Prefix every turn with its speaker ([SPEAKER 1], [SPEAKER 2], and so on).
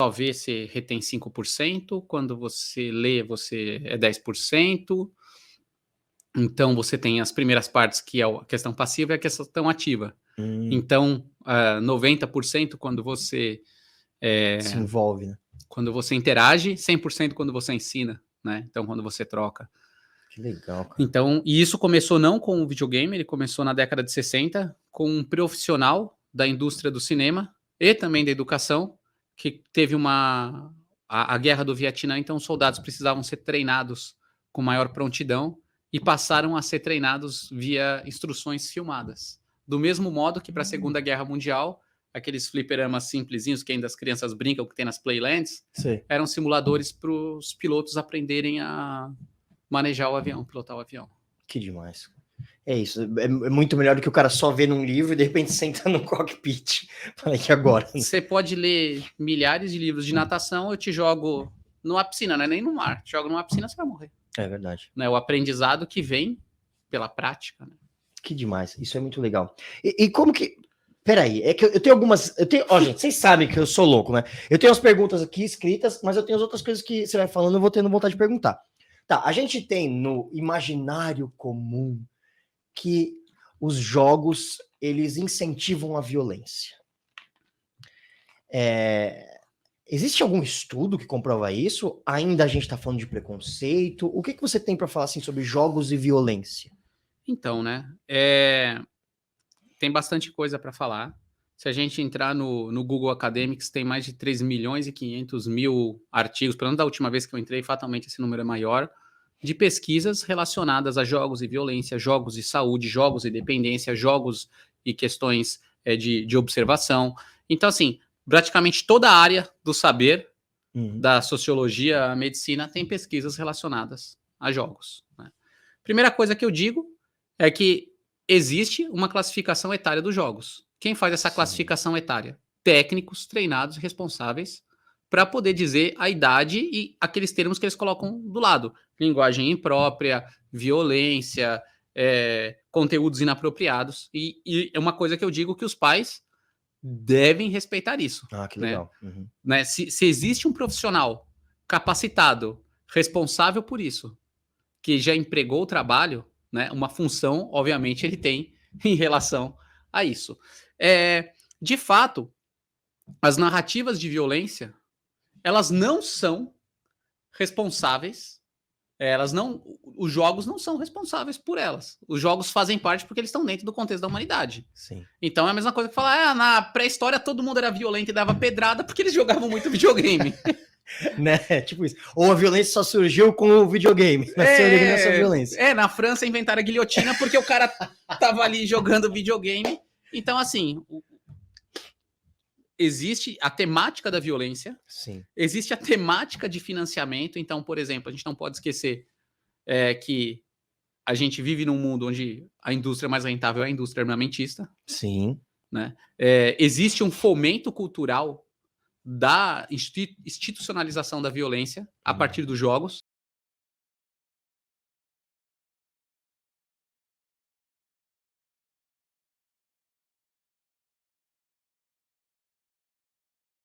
[SPEAKER 1] só vê, você retém 5%, quando você lê, você é 10%. Então, você tem as primeiras partes, que é a questão passiva e a questão ativa. Então, 90% quando você
[SPEAKER 2] se envolve, né?
[SPEAKER 1] quando você interage, 100% quando você ensina, né? Então, quando você troca.
[SPEAKER 2] Que legal, cara.
[SPEAKER 1] Então, e isso começou não com o videogame, ele começou na década de 60 com um profissional da indústria do cinema e também da educação, que teve a guerra do Vietnã, então os soldados precisavam ser treinados com maior prontidão e passaram a ser treinados via instruções filmadas. Do mesmo modo que para a Segunda Guerra Mundial, aqueles fliperamas simplesinhos que ainda as crianças brincam, que tem nas Playlands,
[SPEAKER 2] Sei.
[SPEAKER 1] eram simuladores para os pilotos aprenderem a manejar o avião, pilotar o avião.
[SPEAKER 2] Que demais. É isso. É muito melhor do que o cara só ver num livro e de repente senta no cockpit. Falei que agora.
[SPEAKER 1] Você pode ler milhares de livros de natação, eu te jogo numa piscina, não é nem no mar. Te jogo numa piscina, você vai morrer.
[SPEAKER 2] É verdade.
[SPEAKER 1] Né? O aprendizado que vem pela prática. Né?
[SPEAKER 2] Que demais. Isso é muito legal. E como que. Peraí, é que eu tenho algumas. Ó, gente, vocês sabem que eu sou louco, né? Eu tenho as perguntas aqui escritas, mas eu tenho as outras coisas que você vai falando, eu vou tendo vontade de perguntar. Tá, a gente tem no imaginário comum que os jogos, eles incentivam a violência. Existe algum estudo que comprova isso? Ainda a gente está falando de preconceito? O que você tem para falar assim, sobre jogos e violência?
[SPEAKER 1] Então, né? Tem bastante coisa para falar. Se a gente entrar no Google Academics, tem mais de 3 milhões e 500 mil artigos, pelo menos da última vez que eu entrei, fatalmente esse número é maior, de pesquisas relacionadas a jogos e violência, jogos e saúde, jogos e dependência, jogos e questões de observação. Então, assim, praticamente toda a área do saber, da sociologia à medicina, tem pesquisas relacionadas a jogos. Né? Primeira coisa que eu digo é que existe uma classificação etária dos jogos. Quem faz essa classificação etária? Técnicos treinados e responsáveis para poder dizer a idade e aqueles termos que eles colocam do lado. Linguagem imprópria, violência, conteúdos inapropriados. E é uma coisa que eu digo que os pais devem respeitar isso.
[SPEAKER 2] Ah, que legal.
[SPEAKER 1] Né? Né? Se existe um profissional capacitado, responsável por isso, que já empregou o trabalho, né, uma função, obviamente, ele tem em relação a isso. De fato, as narrativas de violência, elas não são responsáveis, os jogos não são responsáveis por elas. Os jogos fazem parte porque eles estão dentro do contexto da humanidade.
[SPEAKER 2] Sim.
[SPEAKER 1] Então é a mesma coisa que falar, na pré-história todo mundo era violento e dava pedrada porque eles jogavam muito videogame.
[SPEAKER 2] Né? Tipo isso. Ou a violência só surgiu com o videogame. Nessa violência.
[SPEAKER 1] Na França inventaram a guilhotina porque o cara tava ali jogando videogame. Então, assim, existe a temática da violência,
[SPEAKER 2] sim,
[SPEAKER 1] existe a temática de financiamento. Então, por exemplo, a gente não pode esquecer que a gente vive num mundo onde a indústria mais rentável é a indústria armamentista.
[SPEAKER 2] Sim.
[SPEAKER 1] Né? Existe um fomento cultural da institucionalização da violência a partir dos jogos.